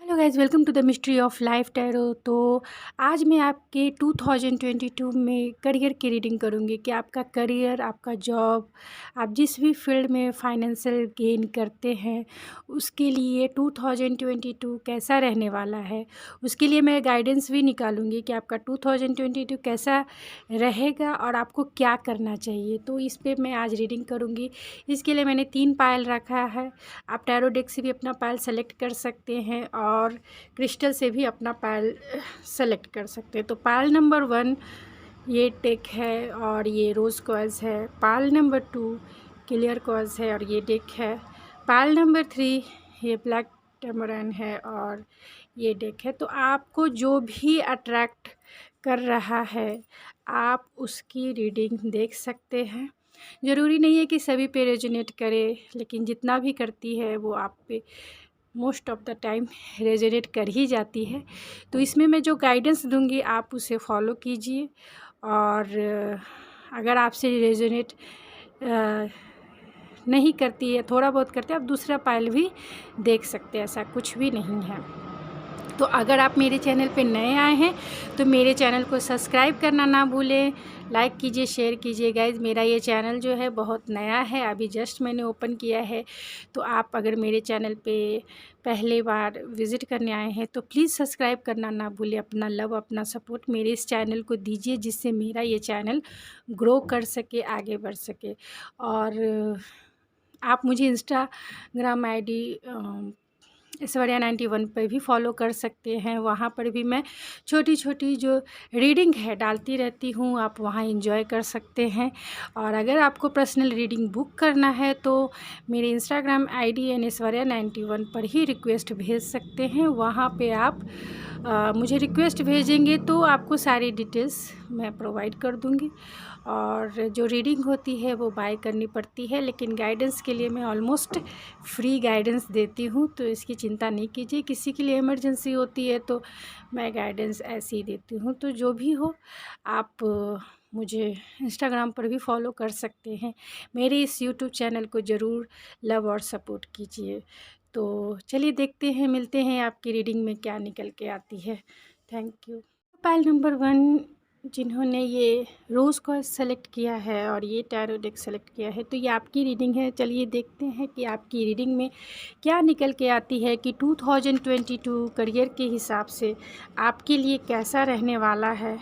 Hello guys, welcome to the mystery of life tarot. तो आज मैं आपके 2022 में करियर की रीडिंग करूंगी कि आपका करियर, आपका जॉब, आप जिस भी फील्ड में फाइनेंशियल गेन करते हैं उसके लिए 2022 कैसा रहने वाला है। उसके लिए मैं गाइडेंस भी निकालूंगी कि आपका 2022 कैसा रहेगा और आपको क्या करना चाहिए। तो इस पे मैं आज रीडिंग करूँगी। इसके लिए मैंने 3 पायल रखा है। आप टैरो डेक से भी अपना पायल सेलेक्ट कर सकते हैं और क्रिस्टल से भी अपना पायल सेलेक्ट कर सकते हैं। तो पायल नंबर 1 ये डेक है और ये रोज़ कॉइल्स है। पायल नंबर 2 क्लियर कॉइल्स है और ये डेक है। पायल नंबर 3 ये ब्लैक टैमरन है और ये डेक है। तो आपको जो भी अट्रैक्ट कर रहा है आप उसकी रीडिंग देख सकते हैं। ज़रूरी नहीं है कि सभी पे रेजोनेट करे, लेकिन जितना भी करती है वो आप पे most of the time resonate कर ही जाती है। तो इसमें मैं जो गाइडेंस दूंगी आप उसे फॉलो कीजिए और अगर आपसे रेजोनेट नहीं करती है, थोड़ा बहुत करते हैं, आप दूसरा पायल भी देख सकते हैं, ऐसा कुछ भी नहीं है। तो अगर आप मेरे चैनल पे नए आए हैं तो मेरे चैनल को सब्सक्राइब करना ना भूलें, लाइक कीजिए, शेयर कीजिए। गाइज़, मेरा ये चैनल जो है बहुत नया है, अभी जस्ट मैंने ओपन किया है। तो आप अगर मेरे चैनल पे पहली बार विज़िट करने आए हैं तो प्लीज़ सब्सक्राइब करना ना भूलें। अपना लव, अपना सपोर्ट मेरे इस चैनल को दीजिए जिससे मेरा ये चैनल ग्रो कर सके, आगे बढ़ सके। और आप मुझे इंस्टाग्राम आईडी ऐश्वर्या 91 पर भी फॉलो कर सकते हैं। वहाँ पर भी मैं छोटी छोटी जो रीडिंग है डालती रहती हूँ, आप वहाँ एंजॉय कर सकते हैं। और अगर आपको पर्सनल रीडिंग बुक करना है तो मेरे इंस्टाग्राम आईडी ऐश्वर्या 91 पर ही रिक्वेस्ट भेज सकते हैं। वहाँ पे आप मुझे रिक्वेस्ट भेजेंगे तो आपको सारी डिटेल्स मैं प्रोवाइड कर दूँगी। और जो रीडिंग होती है वो बाय करनी पड़ती है, लेकिन गाइडेंस के लिए मैं ऑलमोस्ट फ्री गाइडेंस देती हूँ, तो इसकी चिंता नहीं कीजिए। किसी के लिए इमरजेंसी होती है तो मैं गाइडेंस ऐसे ही देती हूँ। तो जो भी हो, आप मुझे इंस्टाग्राम पर भी फॉलो कर सकते हैं। मेरे इस यूट्यूब चैनल को ज़रूर लव और सपोर्ट कीजिए। तो चलिए देखते हैं, मिलते हैं आपकी रीडिंग में क्या निकल के आती है। Thank you. पाइल नंबर 1 जिन्होंने ये रोज़ को सेलेक्ट किया है और ये टैरो डेक सेलेक्ट किया है, तो ये आपकी रीडिंग है। चलिए देखते हैं कि आपकी रीडिंग में क्या निकल के आती है कि 2022 करियर के हिसाब से आपके लिए कैसा रहने वाला है।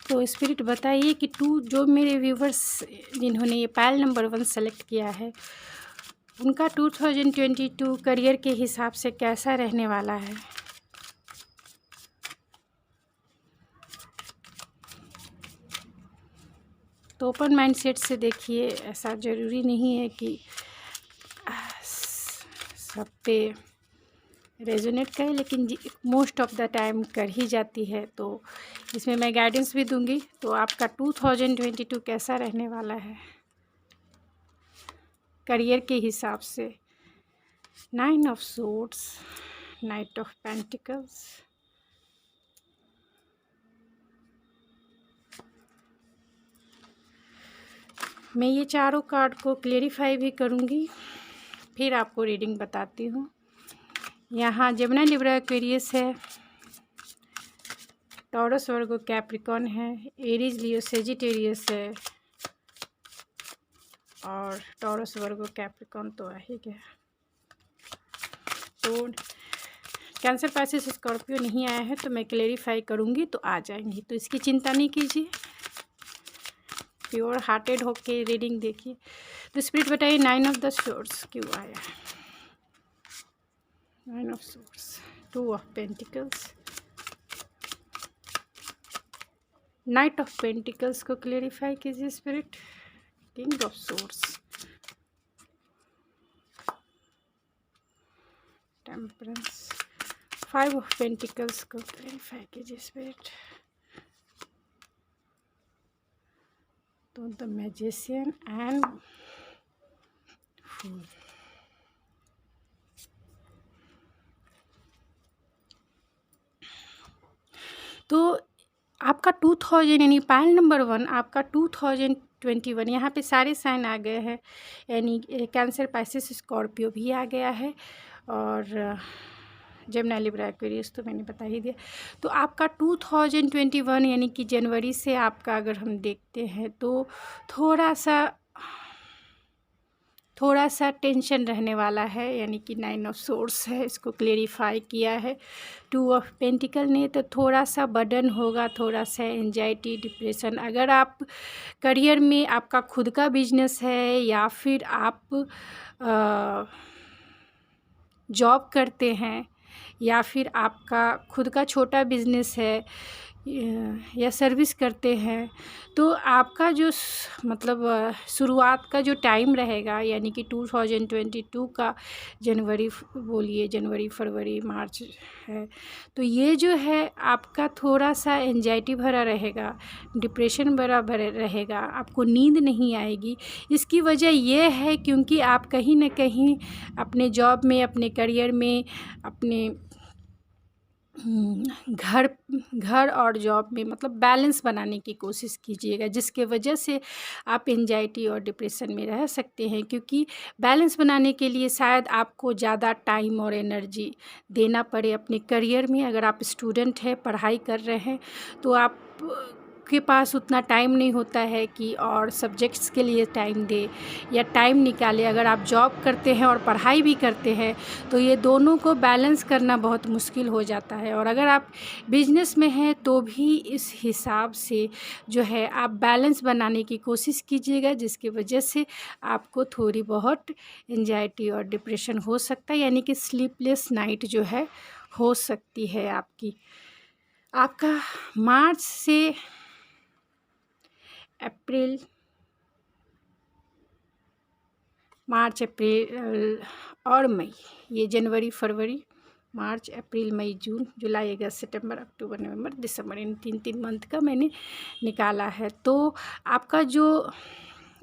तो स्पिरिट बताइए कि जो मेरे व्यूवर्स जिन्होंने ये पायल नंबर 1 सेलेक्ट किया है उनका 2022 करियर के हिसाब से कैसा रहने वाला है। तो ओपन माइंडसेट से देखिए, ऐसा ज़रूरी नहीं है कि सब पे रेजोनेट करे, लेकिन मोस्ट ऑफ़ द टाइम कर ही जाती है। तो इसमें मैं गाइडेंस भी दूंगी। तो आपका 2022 कैसा रहने वाला है करियर के हिसाब से। 9 of swords, night of pentacles, मैं ये चारों कार्ड को क्लेरिफाई भी करूँगी, फिर आपको रीडिंग बताती हूँ। यहाँ जेमिनी, लिब्रा, एक्वेरियस है, टॉरस, वर्गो, कैप्रिकॉन है, एरीज, लियो, सेजिटेरियस है और टॉरस, वर्गो, कैप्रिकॉन तो आ ही गया। तो कैंसर, पाइसेस, स्कॉर्पियो नहीं आया है तो मैं क्लेरिफाई करूँगी तो आ जाएंगी, तो इसकी चिंता नहीं कीजिए। प्योर हार्टेड होके रीडिंग देखिए। तो स्पिरिट बताइए 9 ऑफ द सोर्ड्स क्यों आया। 9 of swords, 2 of pentacles, night of pentacles को क्लेरिफाई कीजिए spirit. King of swords, temperance, 5 of pentacles को क्लेरिफाई कीजिए स्पिरिट। तो द मैजिशियन एंड फूल। तो आपका 2000 यानी पायल नंबर 1 आपका 2021, यहाँ पे सारे साइन आ गए हैं, यानी कैंसर, पाइसेस, स्कॉर्पियो भी आ गया है, और जेमिनी, लिब्रा, एक्वेरियस तो मैंने बता ही दिया। तो आपका 2021 यानी कि जनवरी से आपका अगर हम देखते हैं तो थोड़ा सा टेंशन रहने वाला है, यानी कि 9 ऑफ सोर्स है, इसको क्लेरिफाई किया है। 2 ऑफ पेंटिकल ने तो थोड़ा सा बर्डन होगा, थोड़ा सा एंजाइटी, डिप्रेशन। अगर आप करियर में आपका खुद का बिजनेस है या फिर आप जॉब करते हैं या फिर आपका खुद का छोटा बिजनेस है या सर्विस करते हैं, तो आपका जो मतलब शुरुआत का जो टाइम रहेगा, यानी कि 2022 का जनवरी, बोलिए जनवरी, फरवरी, मार्च है, तो ये जो है आपका थोड़ा सा एंजाइटी भरा रहेगा, डिप्रेशन भरा रहेगा, आपको नींद नहीं आएगी। इसकी वजह ये है क्योंकि आप कहीं ना कहीं अपने जॉब में, अपने करियर में, अपने घर और जॉब में मतलब बैलेंस बनाने की कोशिश कीजिएगा, जिसके वजह से आप एंजाइटी और डिप्रेशन में रह सकते हैं। क्योंकि बैलेंस बनाने के लिए शायद आपको ज़्यादा टाइम और एनर्जी देना पड़े अपने करियर में। अगर आप स्टूडेंट हैं, पढ़ाई कर रहे हैं, तो आप के पास उतना टाइम नहीं होता है कि और सब्जेक्ट्स के लिए टाइम दे या टाइम निकाले। अगर आप जॉब करते हैं और पढ़ाई भी करते हैं तो ये दोनों को बैलेंस करना बहुत मुश्किल हो जाता है। और अगर आप बिजनेस में हैं तो भी इस हिसाब से जो है आप बैलेंस बनाने की कोशिश कीजिएगा, जिसकी वजह से आपको थोड़ी बहुत एंजाइटी और डिप्रेशन हो सकता है, यानी कि स्लीपलेस नाइट जो है हो सकती है आपकी। आपका मार्च, अप्रैल और मई, ये जनवरी, फरवरी, मार्च, अप्रैल, मई, जून, जुलाई, अगस्त, सितंबर, अक्टूबर, नवंबर, दिसंबर, इन 3 मंथ का मैंने निकाला है। तो आपका जो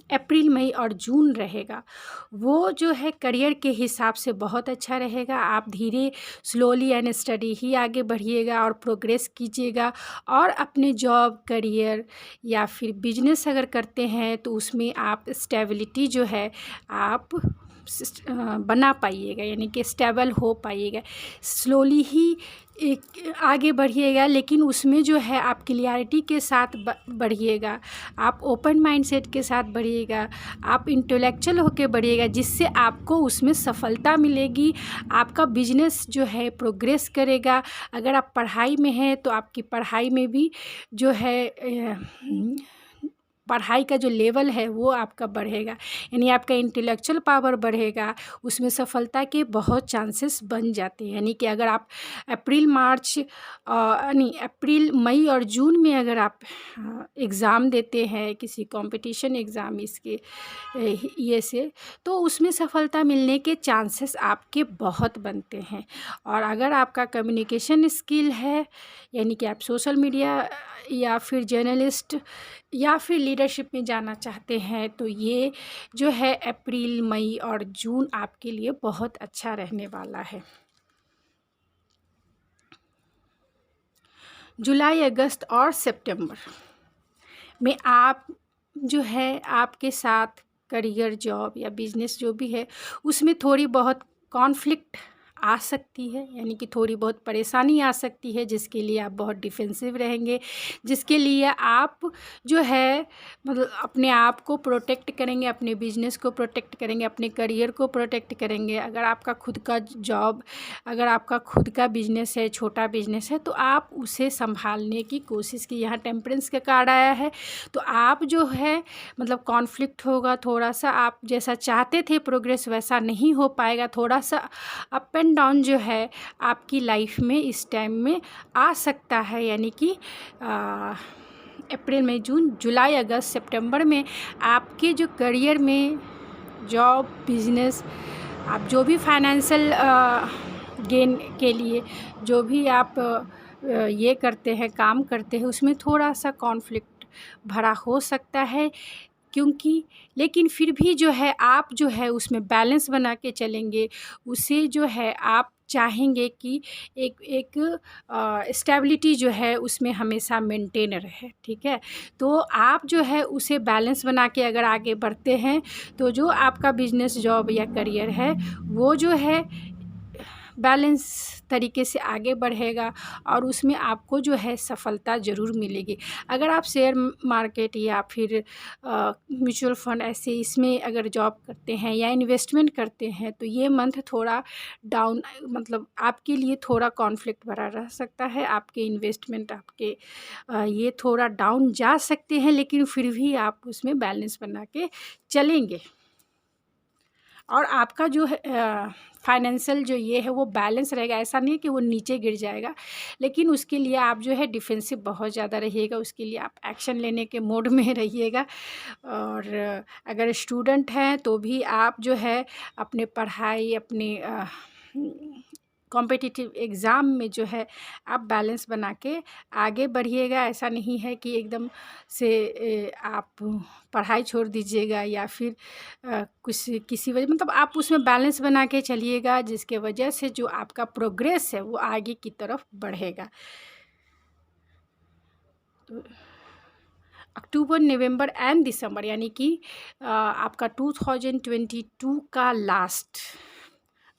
अप्रैल, मई और जून रहेगा वो जो है करियर के हिसाब से बहुत अच्छा रहेगा। आप धीरे स्लोली एंड स्टडी ही आगे बढ़िएगा और प्रोग्रेस कीजिएगा, और अपने जॉब, करियर या फिर बिजनेस अगर करते हैं तो उसमें आप स्टेबिलिटी जो है आप बना पाइएगा, यानी कि स्टेबल हो पाइएगा। स्लोली ही एक आगे बढ़िएगा, लेकिन उसमें जो है आप क्लियरिटी के साथ बढ़िएगा, आप ओपन माइंडसेट के साथ बढ़िएगा, आप इंटेलेक्चुअल होकर बढ़िएगा, जिससे आपको उसमें सफलता मिलेगी। आपका बिजनेस जो है प्रोग्रेस करेगा। अगर आप पढ़ाई में हैं तो आपकी पढ़ाई में भी जो है पढ़ाई का जो लेवल है वो आपका बढ़ेगा, यानी आपका इंटेलेक्चुअल पावर बढ़ेगा, उसमें सफलता के बहुत चांसेस बन जाते हैं। यानी कि अगर आप अप्रैल, मई और जून में अगर आप एग्ज़ाम देते हैं, किसी कंपटीशन एग्ज़ाम इसके ये से, तो उसमें सफलता मिलने के चांसेस आपके बहुत बनते हैं। और अगर आपका कम्युनिकेशन स्किल है, यानी कि आप सोशल मीडिया या फिर जर्नलिस्ट या फिर लीडरशिप में जाना चाहते हैं, तो ये जो है अप्रैल, मई और जून आपके लिए बहुत अच्छा रहने वाला है। जुलाई, अगस्त और सितंबर में आप जो है आपके साथ करियर, जॉब या बिजनेस जो भी है उसमें थोड़ी बहुत कॉन्फ्लिक्ट आ सकती है, यानी कि थोड़ी बहुत परेशानी आ सकती है, जिसके लिए आप बहुत डिफेंसिव रहेंगे, जिसके लिए आप जो है मतलब अपने आप को प्रोटेक्ट करेंगे, अपने बिजनेस को प्रोटेक्ट करेंगे, अपने करियर को प्रोटेक्ट करेंगे। अगर आपका खुद का जॉब, अगर आपका खुद का बिजनेस है, छोटा बिजनेस है, तो आप उसे संभालने की कोशिश की। यहाँ टेम्परेंस का कार्ड आया है, तो आप जो है मतलब कॉन्फ्लिक्ट होगा थोड़ा सा, आप जैसा चाहते थे प्रोग्रेस वैसा नहीं हो पाएगा, थोड़ा सा अप एंड डाउन जो है आपकी लाइफ में इस टाइम में आ सकता है। यानी कि अप्रैल, मई, जून, जुलाई, अगस्त, सितंबर में आपके जो करियर में, जॉब, बिजनेस, आप जो भी फाइनेंशियल गेन के लिए जो भी आप ये करते हैं, काम करते हैं, उसमें थोड़ा सा कॉन्फ्लिक्ट भरा हो सकता है, क्योंकि लेकिन फिर भी जो है आप जो है उसमें बैलेंस बना के चलेंगे। उसे जो है आप चाहेंगे कि एक स्टेबिलिटी जो है उसमें हमेशा मेंटेन रहे, ठीक है। तो आप जो है उसे बैलेंस बना के अगर आगे बढ़ते हैं तो जो आपका बिजनेस, जॉब या करियर है वो जो है बैलेंस तरीके से आगे बढ़ेगा और उसमें आपको जो है सफलता ज़रूर मिलेगी। अगर आप शेयर मार्केट या फिर म्यूचुअल फंड ऐसे इसमें अगर जॉब करते हैं या इन्वेस्टमेंट करते हैं तो ये मंथ थोड़ा डाउन, मतलब आपके लिए थोड़ा कॉन्फ्लिक्ट भरा रह सकता है। आपके इन्वेस्टमेंट आपके ये थोड़ा डाउन जा सकते हैं, लेकिन फिर भी आप उसमें बैलेंस बना के चलेंगे और आपका जो है फाइनेंशियल जो ये है वो बैलेंस रहेगा। ऐसा नहीं कि वो नीचे गिर जाएगा, लेकिन उसके लिए आप जो है डिफेंसिव बहुत ज़्यादा रहिएगा। उसके लिए आप एक्शन लेने के मोड में रहिएगा। और अगर स्टूडेंट हैं तो भी आप जो है अपने पढ़ाई, अपने कॉम्पिटिटिव एग्ज़ाम में जो है आप बैलेंस बना के आगे बढ़िएगा। ऐसा नहीं है कि एकदम से आप पढ़ाई छोड़ दीजिएगा या फिर किसी वजह, मतलब आप उसमें बैलेंस बना के चलिएगा, जिसके वजह से जो आपका प्रोग्रेस है वो आगे की तरफ बढ़ेगा। तो अक्टूबर, नवंबर एंड दिसंबर यानी कि आपका 2022 का लास्ट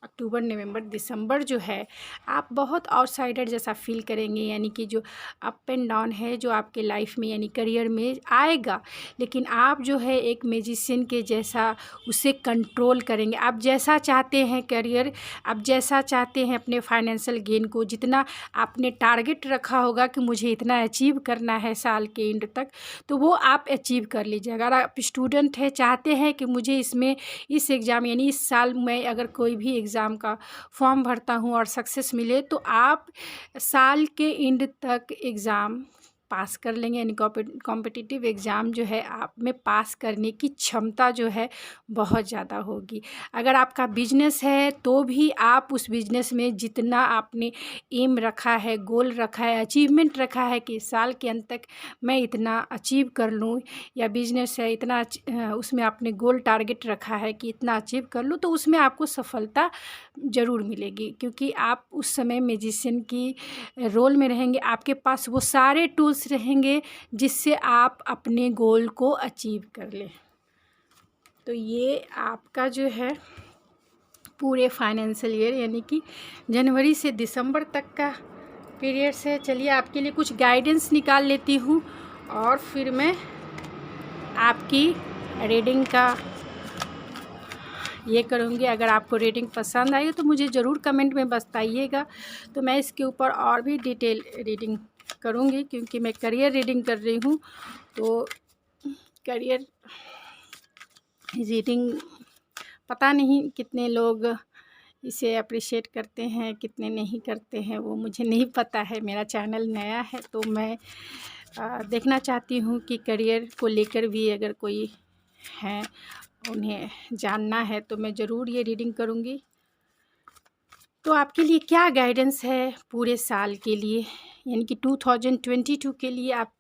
अक्टूबर, नवंबर, दिसंबर जो है आप बहुत आउटसाइडर जैसा फील करेंगे। यानी कि जो अप एंड डाउन है जो आपके लाइफ में यानी करियर में आएगा, लेकिन आप जो है एक मैजिशियन के जैसा उसे कंट्रोल करेंगे। आप जैसा चाहते हैं करियर, आप जैसा चाहते हैं अपने फाइनेंशियल गेन को, जितना आपने टारगेट रखा होगा कि मुझे इतना अचीव करना है साल के एंड तक, तो वो आप अचीव कर लीजिएगा। अगर आप स्टूडेंट हैं, चाहते हैं कि मुझे इसमें इस एग्ज़ाम यानी इस साल में अगर कोई भी एग्ज़ाम का फॉर्म भरता हूँ और सक्सेस मिले, तो आप साल के एंड तक एग्ज़ाम पास कर लेंगे। यानी कॉम्पिटिटिव एग्ज़ाम जो है आप में पास करने की क्षमता जो है बहुत ज़्यादा होगी। अगर आपका बिजनेस है तो भी आप उस बिजनेस में जितना आपने एम रखा है, गोल रखा है, अचीवमेंट रखा है कि साल के अंत तक मैं इतना अचीव कर लूँ, या बिजनेस है इतना उसमें आपने गोल टारगेट रखा है कि इतना अचीव कर लूँ, तो उसमें आपको सफलता ज़रूर मिलेगी, क्योंकि आप उस समय मैजिशियन की रोल में रहेंगे। आपके पास वो सारे टूल्स रहेंगे जिससे आप अपने गोल को अचीव कर लें। तो ये आपका जो है पूरे फाइनेंशियल ईयर यानी कि जनवरी से दिसंबर तक का पीरियड से। चलिए आपके लिए कुछ गाइडेंस निकाल लेती हूँ और फिर मैं आपकी रीडिंग का ये करूँगी। अगर आपको रीडिंग पसंद आई तो मुझे ज़रूर कमेंट में बताइएगा, तो मैं इसके ऊपर और भी डिटेल रीडिंग करूँगी, क्योंकि मैं करियर रीडिंग कर रही हूँ। तो करियर रीडिंग पता नहीं कितने लोग इसे अप्रिशिएट करते हैं, कितने नहीं करते हैं, वो मुझे नहीं पता है। मेरा चैनल नया है तो मैं देखना चाहती हूँ कि करियर को लेकर भी अगर कोई है, उन्हें जानना है, तो मैं ज़रूर ये रीडिंग करूँगी। तो आपके लिए क्या गाइडेंस है पूरे साल के लिए, यानी कि 2022 के लिए आप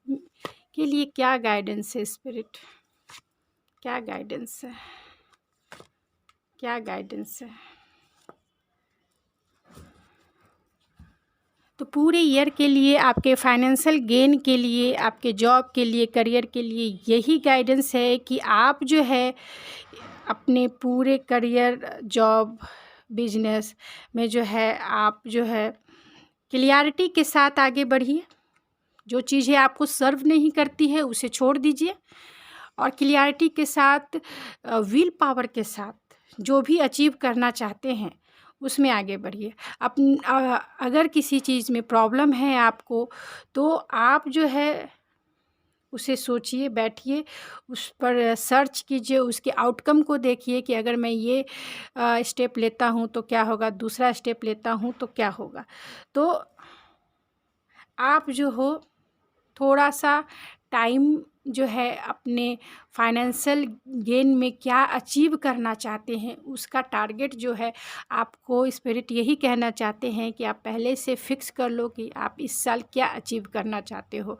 के लिए क्या गाइडेंस है? स्पिरिट क्या गाइडेंस है, क्या गाइडेंस है? तो पूरे ईयर के लिए आपके फाइनेंशियल गेन के लिए, आपके जॉब के लिए, करियर के लिए यही गाइडेंस है कि आप जो है अपने पूरे करियर, जॉब, बिजनेस में जो है आप जो है क्लियरिटी के साथ आगे बढ़िए। जो चीज़ें आपको सर्व नहीं करती है उसे छोड़ दीजिए, और क्लियरिटी के साथ, विल पावर के साथ जो भी अचीव करना चाहते हैं उसमें आगे बढ़िए। अगर किसी चीज़ में प्रॉब्लम है आपको, तो आप जो है उसे सोचिए, बैठिए, उस पर सर्च कीजिए, उसके आउटकम को देखिए कि अगर मैं ये स्टेप लेता हूँ तो क्या होगा, दूसरा स्टेप लेता हूँ तो क्या होगा। तो आप जो हो थोड़ा सा टाइम जो है अपने फाइनेंशियल गेन में क्या अचीव करना चाहते हैं, उसका टारगेट जो है आपको स्पिरिट यही कहना चाहते हैं कि आप पहले से फिक्स कर लो कि आप इस साल क्या अचीव करना चाहते हो,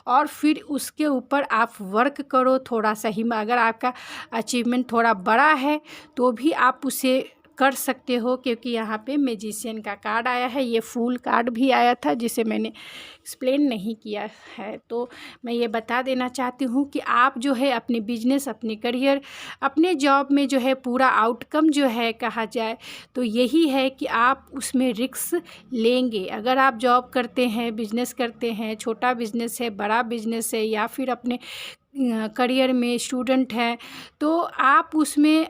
और फिर उसके ऊपर आप वर्क करो थोड़ा सा ही। अगर आपका अचीवमेंट थोड़ा बड़ा है तो भी आप उसे कर सकते हो, क्योंकि यहाँ पे मैजिशियन का कार्ड आया है। ये फूल कार्ड भी आया था जिसे मैंने एक्सप्लेन नहीं किया है, तो मैं ये बता देना चाहती हूँ कि आप जो है अपने बिजनेस, अपने करियर, अपने जॉब में जो है पूरा आउटकम जो है कहा जाए तो यही है कि आप उसमें रिस्क लेंगे। अगर आप जॉब करते हैं, बिजनेस करते हैं, छोटा बिजनेस है, बड़ा बिजनेस है, या फिर अपने करियर में स्टूडेंट हैं, तो आप उसमें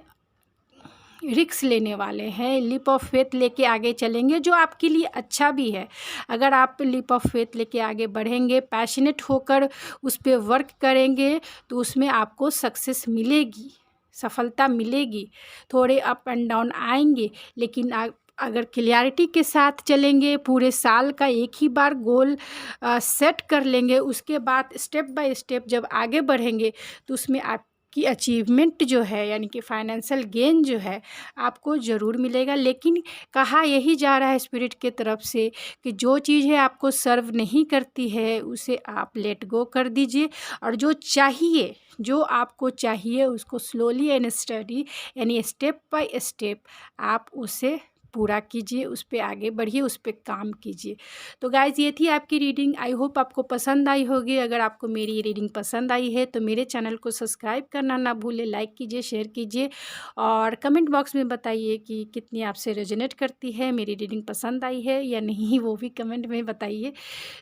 रिस्क लेने वाले हैं, लीप ऑफ फेथ लेके आगे चलेंगे, जो आपके लिए अच्छा भी है। अगर आप लीप ऑफ फेथ लेके आगे बढ़ेंगे, पैशनेट होकर उस पे वर्क करेंगे, तो उसमें आपको सक्सेस मिलेगी, सफलता मिलेगी। थोड़े अप एंड डाउन आएंगे, लेकिन अगर क्लियरिटी के साथ चलेंगे, पूरे साल का एक ही बार गोल सेट कर लेंगे, उसके बाद स्टेप बाय स्टेप जब आगे बढ़ेंगे, तो उसमें आपकी अचीवमेंट जो है, यानी कि फाइनेंशियल गेन जो है, आपको ज़रूर मिलेगा। लेकिन कहा यही जा रहा है स्पिरिट के तरफ से कि जो चीज़ है आपको सर्व नहीं करती है, उसे आप लेट गो कर दीजिए, और जो चाहिए, जो आपको चाहिए, उसको स्लोली एंड स्टडी यानी स्टेप बाय स्टेप आप उसे पूरा कीजिए, उस पे आगे बढ़िए, उस पे काम कीजिए। तो गाइज़, ये थी आपकी रीडिंग। आई होप आपको पसंद आई होगी। अगर आपको मेरी ये रीडिंग पसंद आई है तो मेरे चैनल को सब्सक्राइब करना ना भूलें, लाइक कीजिए, शेयर कीजिए, और कमेंट बॉक्स में बताइए कि कितनी आपसे रेजोनेट करती है, मेरी रीडिंग पसंद आई है या नहीं, वो भी कमेंट में बताइए।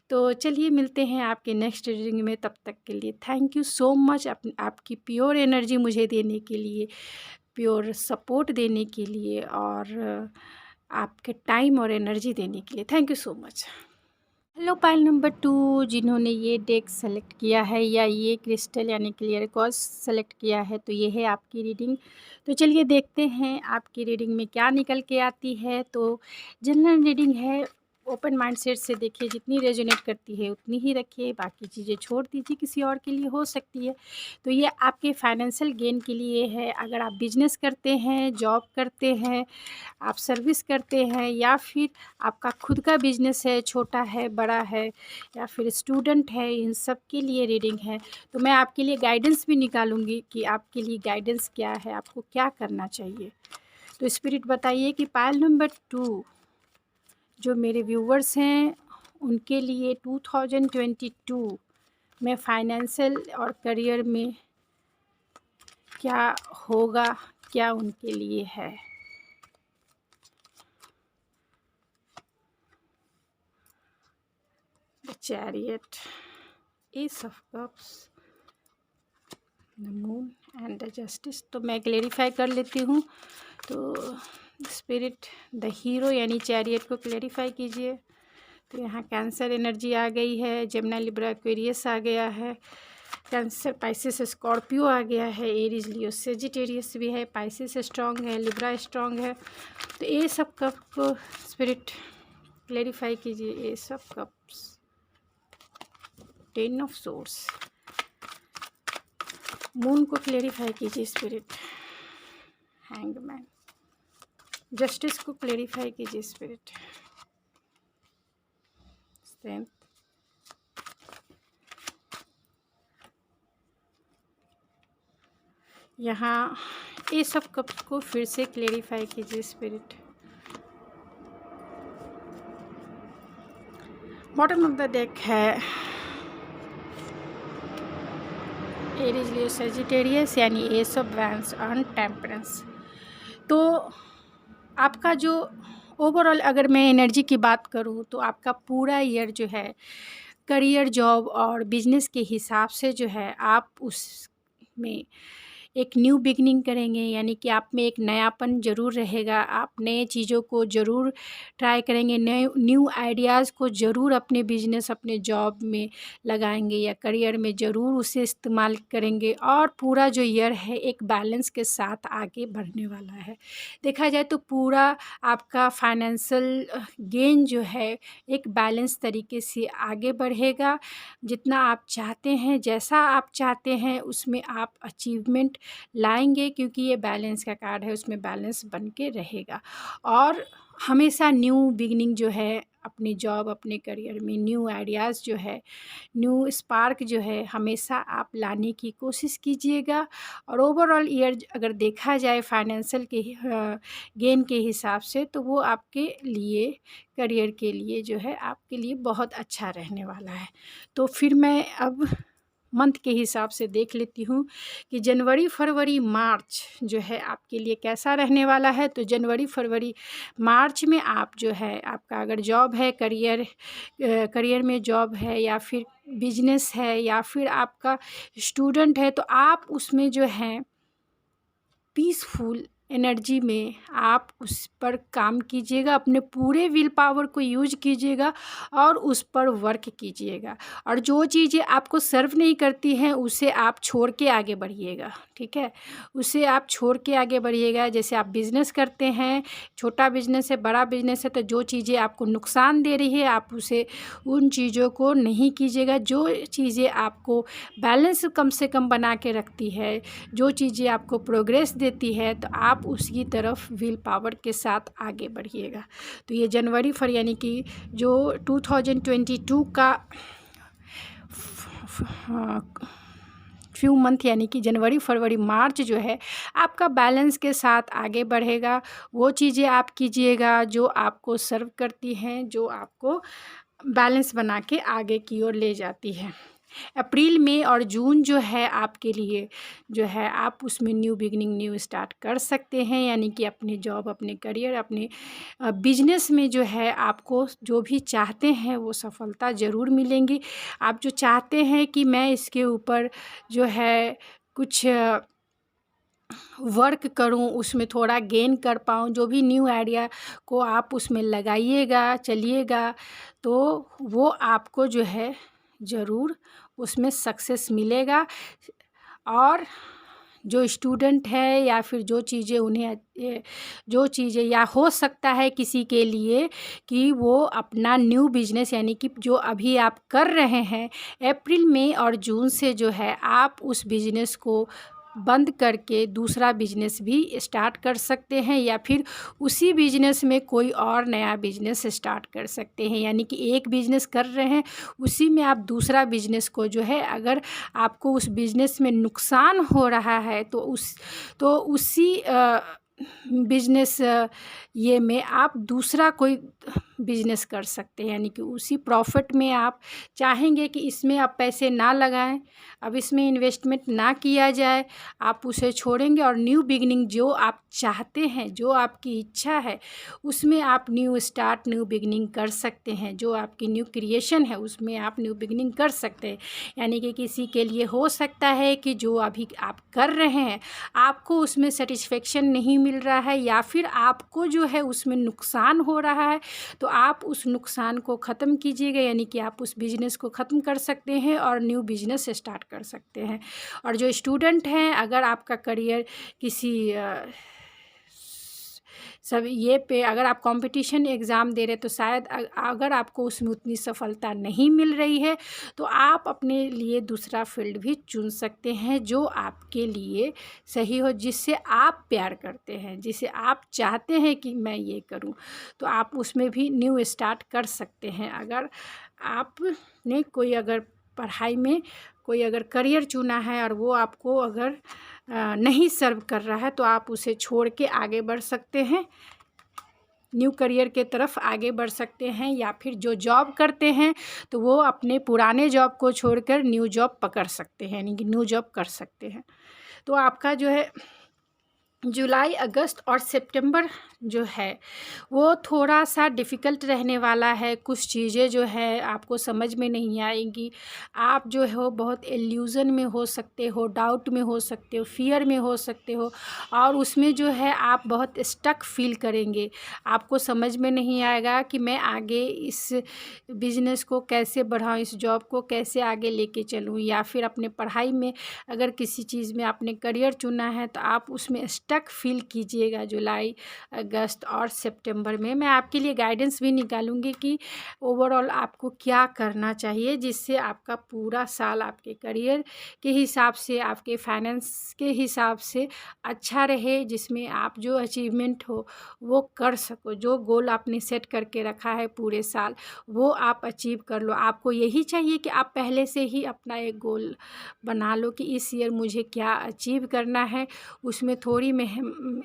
तो चलिए मिलते हैं आपके नेक्स्ट रीडिंग में, तब तक के लिए थैंक यू सो मच आपकी प्योर एनर्जी मुझे देने के लिए, प्योर सपोर्ट देने के लिए, और आपके टाइम और एनर्जी देने के लिए। Thank you so much. Hello pile number 2, जिन्होंने ये डेक सेलेक्ट किया है या ये क्रिस्टल यानी क्लियर क्वार्ट्ज सेलेक्ट किया है, तो ये है आपकी रीडिंग। तो चलिए देखते हैं आपकी रीडिंग में क्या निकल के आती है। तो जनरल रीडिंग है, ओपन माइंडसेट से देखिए, जितनी रेजोनेट करती है उतनी ही रखिए, बाकी चीज़ें छोड़ दीजिए, किसी और के लिए हो सकती है। तो ये आपके फाइनेंशियल गेन के लिए है। अगर आप बिजनेस करते हैं, जॉब करते हैं, आप सर्विस करते हैं, या फिर आपका खुद का बिजनेस है, छोटा है, बड़ा है, या फिर स्टूडेंट है, इन सब के लिए रीडिंग है। तो मैं आपके लिए गाइडेंस भी निकालूंगी कि आपके लिए गाइडेंस क्या है, आपको क्या करना चाहिए। तो स्पिरिट बताइए कि पाइल नंबर 2 जो मेरे व्यूवर्स हैं उनके लिए 2022 में फाइनेंशियल और करियर में क्या होगा, क्या उनके लिए है। The chariot, S of cups, the moon and the justice. तो मैं क्लेरिफाई कर लेती हूँ। तो स्पिरिट द हीरो यानी चैरियट को क्लेरिफाई कीजिए। तो यहाँ कैंसर एनर्जी आ गई है, जेमिनी लिब्रा एक्वेरियस आ गया है, कैंसर पाइसिस स्कॉर्पियो आ गया है, एरीज लियो सेजिटेरियस भी है, पाइसिस स्ट्रांग है, लिब्रा स्ट्रांग है। तो ये सब कप को स्पिरिट क्लेरिफाई कीजिए। ये सब कप्स, 10 ऑफ सोर्स, मून को क्लेरिफाई कीजिए स्पिरिट, हैंगमैन, जस्टिस को क्लेरिफाई कीजिए स्पिरिट, स्ट्रेंथ, यहाँ ये सब कप्स को फिर से क्लेरिफाई कीजिए spirit. Bottom of the deck है एरीज लियो सेजिटेरियस यानी S of wands on temperance. तो आपका जो ओवरऑल अगर मैं एनर्जी की बात करूँ तो आपका पूरा ईयर जो है करियर, जॉब और बिजनेस के हिसाब से जो है आप उसमें एक न्यू बिगनिंग करेंगे, यानी कि आप में एक नयापन ज़रूर रहेगा। आप नए चीज़ों को ज़रूर ट्राई करेंगे, नए न्यू आइडियाज़ को ज़रूर अपने बिजनेस, अपने जॉब में लगाएंगे या करियर में ज़रूर उसे इस्तेमाल करेंगे। और पूरा जो ईयर है एक बैलेंस के साथ आगे बढ़ने वाला है। देखा जाए तो पूरा आपका फाइनेंशियल गेन जो है एक बैलेंस तरीके से आगे बढ़ेगा। जितना आप चाहते हैं, जैसा आप चाहते हैं, उसमें आप अचीवमेंट लाएंगे, क्योंकि ये बैलेंस का कार्ड है, उसमें बैलेंस बन के रहेगा। और हमेशा न्यू बिगनिंग जो है अपनी जॉब, अपने करियर में न्यू आइडियाज़ जो है, न्यू स्पार्क जो है, हमेशा आप लाने की कोशिश कीजिएगा। और ओवरऑल ईयर अगर देखा जाए फाइनेंशियल के गेन के हिसाब से, तो वो आपके लिए, करियर के लिए जो है आपके लिए बहुत अच्छा रहने वाला है। तो फिर मैं अब मंथ के हिसाब से देख लेती हूँ कि जनवरी, फरवरी, मार्च जो है आपके लिए कैसा रहने वाला है। तो जनवरी, फरवरी, मार्च में आप जो है, आपका अगर जॉब है, करियर में जॉब है, या फिर बिजनेस है, या फिर आपका स्टूडेंट है, तो आप उसमें जो है पीसफुल एनर्जी में आप उस पर काम कीजिएगा, अपने पूरे विल पावर को यूज कीजिएगा और उस पर वर्क कीजिएगा। और जो चीज़ें आपको सर्व नहीं करती हैं उसे आप छोड़ के आगे बढ़िएगा, ठीक है। उसे आप छोड़ के आगे बढ़िएगा। जैसे आप बिज़नेस करते हैं, छोटा बिज़नेस है, बड़ा बिज़नेस है, तो जो चीज़ें आपको नुकसान दे रही है आप उसे, उन चीज़ों को नहीं कीजिएगा। जो चीज़ें आपको बैलेंस कम से कम बना के रखती है, जो चीज़ें आपको प्रोग्रेस देती है, तो आप उसकी तरफ विल पावर के साथ आगे बढ़िएगा। तो ये जनवरी फरवरी यानी कि जो 2022 का फ्यू मंथ यानी कि जनवरी, फरवरी, मार्च जो है आपका बैलेंस के साथ आगे बढ़ेगा। वो चीज़ें आप कीजिएगा जो आपको सर्व करती हैं, जो आपको बैलेंस बना के आगे की ओर ले जाती है। अप्रैल, मई और जून जो है आपके लिए जो है, आप उसमें न्यू बिगनिंग, न्यू स्टार्ट कर सकते हैं। यानी कि अपने जॉब, अपने करियर, अपने बिजनेस में जो है आपको जो भी चाहते हैं वो सफलता ज़रूर मिलेंगी। आप जो चाहते हैं कि मैं इसके ऊपर जो है कुछ वर्क करूं, उसमें थोड़ा गेन कर पाऊं, जो भी न्यू आइडिया को आप उसमें लगाइएगा, चलिएगा, तो वो आपको जो है ज़रूर उसमें सक्सेस मिलेगा। और जो स्टूडेंट है या फिर जो चीज़ें उन्हें, जो चीज़ें, या हो सकता है किसी के लिए कि वो अपना न्यू बिजनेस यानी कि जो अभी आप कर रहे हैं, अप्रैल, मई और जून से जो है आप उस बिजनेस को बंद करके दूसरा बिजनेस भी स्टार्ट कर सकते हैं, या फिर उसी बिजनेस में कोई और नया बिजनेस स्टार्ट कर सकते हैं। यानी कि एक बिजनेस कर रहे हैं, उसी में आप दूसरा बिजनेस को जो है, अगर आपको उस बिजनेस में नुकसान हो रहा है तो उसी बिजनेस ये में आप दूसरा कोई बिजनेस कर सकते हैं। यानी कि उसी प्रॉफिट में आप चाहेंगे कि इसमें आप पैसे ना लगाएं, अब इसमें इन्वेस्टमेंट ना किया जाए, आप उसे छोड़ेंगे और न्यू बिगनिंग जो आप चाहते हैं, जो आपकी इच्छा है, उसमें आप न्यू स्टार्ट, न्यू बिगनिंग कर सकते हैं। जो आपकी न्यू क्रिएशन है उसमें आप न्यू बिगनिंग कर सकते हैं। यानी कि किसी के लिए हो सकता है कि जो अभी आप कर रहे हैं आपको उसमें सेटिस्फेक्शन नहीं मिल रहा है, या फिर आपको जो है उसमें नुकसान हो रहा है, तो आप उस नुकसान को ख़त्म कीजिएगा। यानी कि आप उस बिज़नेस को ख़त्म कर सकते हैं और न्यू बिज़नेस स्टार्ट कर सकते हैं। और जो स्टूडेंट हैं, अगर आपका करियर किसी सब ये पे, अगर आप कंपटीशन एग्ज़ाम दे रहे, तो शायद अगर आपको उसमें उतनी सफलता नहीं मिल रही है, तो आप अपने लिए दूसरा फील्ड भी चुन सकते हैं जो आपके लिए सही हो, जिससे आप प्यार करते हैं, जिसे आप चाहते हैं कि मैं ये करूं, तो आप उसमें भी न्यू स्टार्ट कर सकते हैं। अगर आपने कोई, अगर पढ़ाई में कोई अगर करियर चुना है और वो आपको अगर नहीं सर्व कर रहा है, तो आप उसे छोड़ के आगे बढ़ सकते हैं, न्यू करियर के तरफ आगे बढ़ सकते हैं। या फिर जो जॉब करते हैं तो वो अपने पुराने जॉब को छोड़कर न्यू जॉब पकड़ सकते हैं, यानी कि न्यू जॉब कर सकते हैं। तो आपका जो है जुलाई, अगस्त और सितंबर जो है वो थोड़ा सा डिफ़िकल्ट रहने वाला है। कुछ चीज़ें जो है आपको समझ में नहीं आएंगी। आप जो हो बहुत इल्यूज़न में हो सकते हो, डाउट में हो सकते हो, फ़ियर में हो सकते हो, और उसमें जो है आप बहुत स्टक फ़ील करेंगे। आपको समझ में नहीं आएगा कि मैं आगे इस बिज़नेस को कैसे बढ़ाऊँ, इस जॉब को कैसे आगे लेके चलूँ, या फिर अपने पढ़ाई में अगर किसी चीज़ में आपने करियर चुना है तो आप उसमें स्टक फ़ील कीजिएगा जुलाई, अगस्त और सितंबर में। मैं आपके लिए गाइडेंस भी निकालूंगी कि ओवरऑल आपको क्या करना चाहिए जिससे आपका पूरा साल आपके करियर के हिसाब से, आपके फाइनेंस के हिसाब से अच्छा रहे, जिसमें आप जो अचीवमेंट हो वो कर सको। जो गोल आपने सेट करके रखा है पूरे साल वो आप अचीव कर लो। आपको यही चाहिए कि आप पहले से ही अपना एक गोल बना लो कि इस ईयर मुझे क्या अचीव करना है। उसमें थोड़ी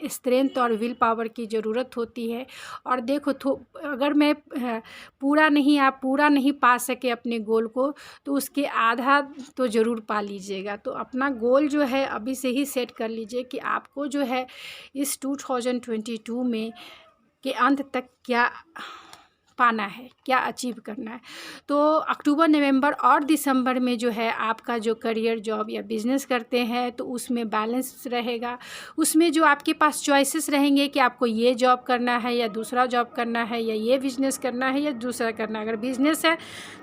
स्ट्रेंथ और विल पावर की ज़रूरत होती है। और देखो अगर मैं आप पूरा नहीं पा सके अपने गोल को, तो उसके आधा तो ज़रूर पा लीजिएगा। तो अपना गोल जो है अभी से ही सेट कर लीजिए कि आपको जो है इस 2022 में के अंत तक क्या पाना है, क्या अचीव करना है। तो अक्टूबर, नवंबर और दिसंबर में जो है आपका जो करियर, जॉब या बिज़नेस करते हैं तो उसमें बैलेंस रहेगा। उसमें जो आपके पास चॉइसेस रहेंगे कि आपको ये जॉब करना है या दूसरा जॉब करना है, या ये बिज़नेस करना है या दूसरा करना है। अगर बिज़नेस है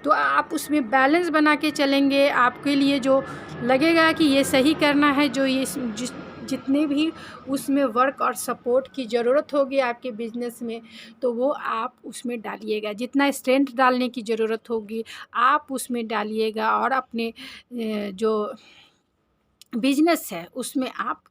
तो आप उसमें बैलेंस बना के चलेंगे। आपके लिए जो लगेगा कि ये सही करना है, जो ये जितने भी उसमें वर्क और सपोर्ट की ज़रूरत होगी आपके बिज़नेस में, तो वो आप उसमें डालिएगा। जितना स्ट्रेंथ डालने की ज़रूरत होगी आप उसमें डालिएगा, और अपने जो बिज़नेस है उसमें आप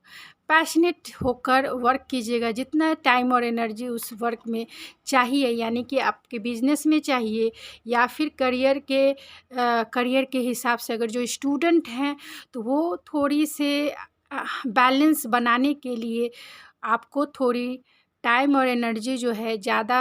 पैशनेट होकर वर्क कीजिएगा। जितना टाइम और एनर्जी उस वर्क में चाहिए, यानी कि आपके बिज़नेस में चाहिए, या फिर करियर के हिसाब से अगर जो स्टूडेंट हैं तो वो थोड़ी से बैलेंस बनाने के लिए आपको थोड़ी टाइम और एनर्जी जो है ज़्यादा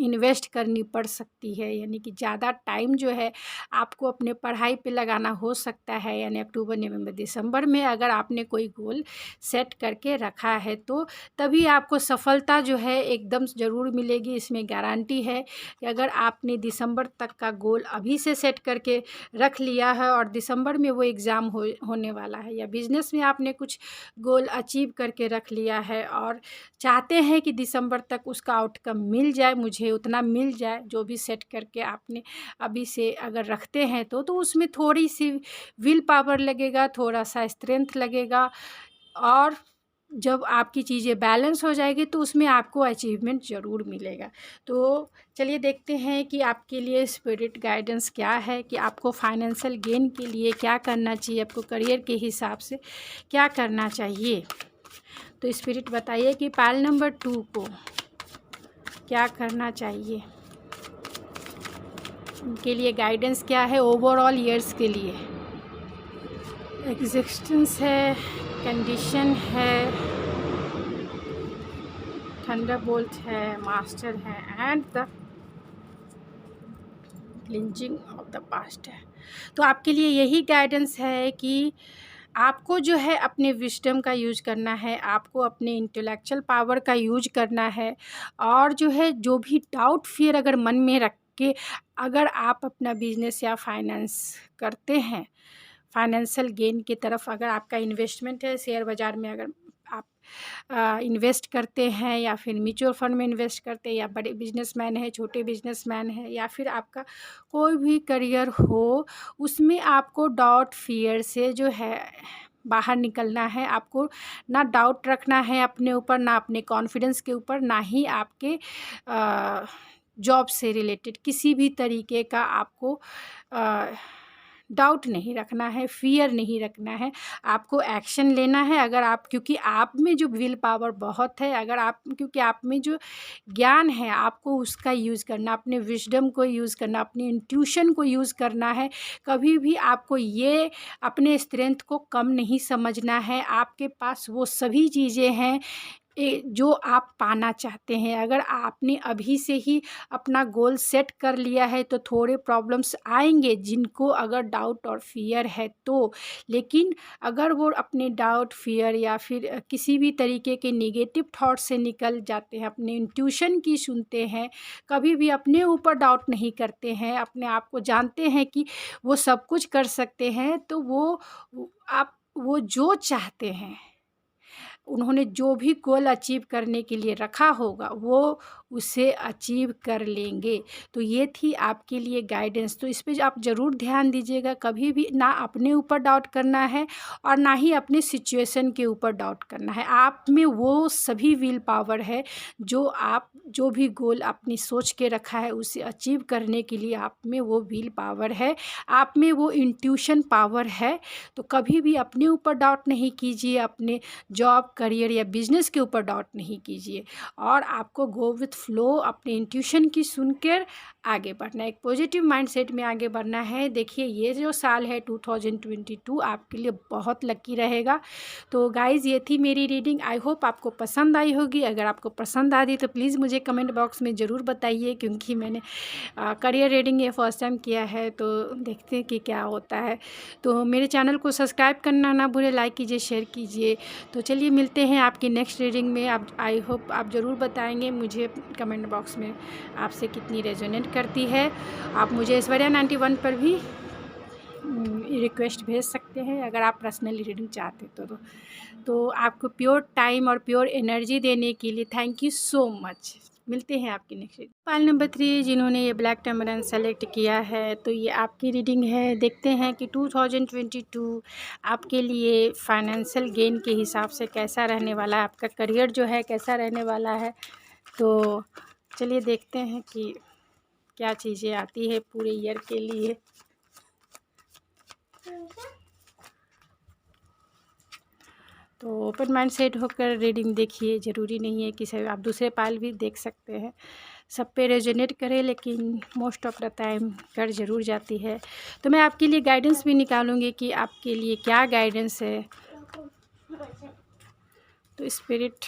इन्वेस्ट करनी पड़ सकती है। यानी कि ज़्यादा टाइम जो है आपको अपने पढ़ाई पे लगाना हो सकता है। यानी अक्टूबर, नवंबर, दिसंबर में अगर आपने कोई गोल सेट करके रखा है तो तभी आपको सफलता जो है एकदम ज़रूर मिलेगी। इसमें गारंटी है कि अगर आपने दिसंबर तक का गोल अभी से सेट करके रख लिया है और दिसंबर में वो एग्ज़ाम होने वाला है, या बिज़नेस में आपने कुछ गोल अचीव करके रख लिया है और चाहते हैं कि दिसंबर तक उसका आउटकम मिल जाए, मुझे उतना मिल जाए जो भी सेट करके आपने अभी से अगर रखते हैं तो उसमें थोड़ी सी विल पावर लगेगा, थोड़ा सा स्ट्रेंथ लगेगा, और जब आपकी चीज़ें बैलेंस हो जाएगी तो उसमें आपको अचीवमेंट ज़रूर मिलेगा। तो चलिए देखते हैं कि आपके लिए स्पिरिट गाइडेंस क्या है, कि आपको फाइनेंशियल गेन के लिए क्या करना चाहिए, आपको करियर के हिसाब से क्या करना चाहिए। तो स्पिरिट बताइए कि पाइल नंबर 2 को क्या करना चाहिए, उनके लिए गाइडेंस क्या है ओवरऑल ईयर्स के लिए। एग्जिस्टेंस है, कंडीशन है, थंडरबोल्ट है, मास्टर है, and the cleansing of the past है। तो आपके लिए यही गाइडेंस है कि आपको जो है अपने विजडम का यूज करना है, आपको अपने इंटेलेक्चुअल पावर का यूज करना है, और जो है जो भी डाउट फियर अगर मन में रख के अगर आप अपना बिजनेस या फाइनेंस करते हैं, फाइनेंशियल गेन की तरफ अगर आपका इन्वेस्टमेंट है, शेयर बाज़ार में अगर आप इन्वेस्ट करते हैं, या फिर म्यूचुअल फंड में इन्वेस्ट करते हैं, या बड़े बिजनेसमैन हैं, छोटे बिजनेसमैन हैं, या फिर आपका कोई भी करियर हो, उसमें आपको डाउट फियर से जो है बाहर निकलना है। आपको ना डाउट रखना है अपने ऊपर, ना अपने कॉन्फिडेंस के ऊपर, ना ही आपके जॉब से रिलेटेड किसी भी तरीके का आपको डाउट नहीं रखना है, फ़ियर नहीं रखना है। आपको एक्शन लेना है। अगर आप, क्योंकि आप में जो विल पावर बहुत है, अगर आप, क्योंकि आप में जो ज्ञान है आपको उसका यूज़ करना, अपने विजडम को यूज़ करना, अपनी इंट्यूशन को यूज़ करना है। कभी भी आपको ये अपने स्ट्रेंथ को कम नहीं समझना है। आपके पास वो सभी चीज़ें हैं जो आप पाना चाहते हैं। अगर आपने अभी से ही अपना गोल सेट कर लिया है तो थोड़े प्रॉब्लम्स आएंगे जिनको अगर डाउट और फियर है तो, लेकिन अगर वो अपने डाउट फियर या फिर किसी भी तरीके के नेगेटिव थॉट से निकल जाते हैं, अपने इंट्यूशन की सुनते हैं, कभी भी अपने ऊपर डाउट नहीं करते हैं, अपने आप को जानते हैं कि वो सब कुछ कर सकते हैं, तो वो जो चाहते हैं, उन्होंने जो भी गोल अचीव करने के लिए रखा होगा वो उसे अचीव कर लेंगे। तो ये थी आपके लिए गाइडेंस। तो इस पे आप ज़रूर ध्यान दीजिएगा। कभी भी ना अपने ऊपर डाउट करना है और ना ही अपने सिचुएशन के ऊपर डाउट करना है। आप में वो सभी विल पावर है जो आप जो भी गोल अपनी सोच के रखा है उसे अचीव करने के लिए आप में वो विल पावर है, आप में वो इंट्यूशन पावर है। तो कभी भी अपने ऊपर डाउट नहीं कीजिए, अपने जॉब करियर या बिजनेस के ऊपर डाउट नहीं कीजिए, और आपको गो विथ फ्लो, अपने इंट्यूशन की सुनकर आगे बढ़ना है, एक पॉजिटिव माइंडसेट में आगे बढ़ना है। देखिए ये जो साल है 2022 आपके लिए बहुत लकी रहेगा। तो गाइज़ ये थी मेरी रीडिंग, आई होप आपको पसंद आई होगी। अगर आपको पसंद आ रही तो प्लीज़ मुझे कमेंट बॉक्स में ज़रूर बताइए, क्योंकि मैंने करियर रीडिंग ये फर्स्ट टाइम किया है, तो देखते हैं कि क्या होता है। तो मेरे चैनल को सब्सक्राइब करना ना भूलें, लाइक कीजिए, शेयर कीजिए। तो चलिए मिलते हैं आपकी नेक्स्ट रीडिंग में। आप आई होप आप ज़रूर बताएंगे मुझे कमेंट बॉक्स में आपसे कितनी रेजोनेट करती है। आप मुझे ऐश्वर्या 91 पर भी रिक्वेस्ट भेज सकते हैं अगर आप पर्सनली रीडिंग चाहते तो आपको प्योर टाइम और प्योर एनर्जी देने के लिए थैंक यू सो मच। मिलते हैं आपकी नेक्स्ट रीडिंग। पाइल नंबर 3 जिन्होंने ये ब्लैक टैमरन सेलेक्ट किया है, तो ये आपकी रीडिंग है। देखते हैं कि 2022 आपके लिए फाइनेंशियल गेन के हिसाब से कैसा रहने वाला है, आपका करियर जो है कैसा रहने वाला है। तो चलिए देखते हैं कि क्या चीज़ें आती है पूरे ईयर के लिए। तो ओपन माइंड सेट होकर रीडिंग देखिए, ज़रूरी नहीं है कि आप दूसरे पाइल भी देख सकते हैं, सब पे रेजोनेट करे, लेकिन मोस्ट ऑफ द टाइम कर ज़रूर जाती है। तो मैं आपके लिए गाइडेंस भी निकालूंगी कि आपके लिए क्या गाइडेंस है। तो स्पिरिट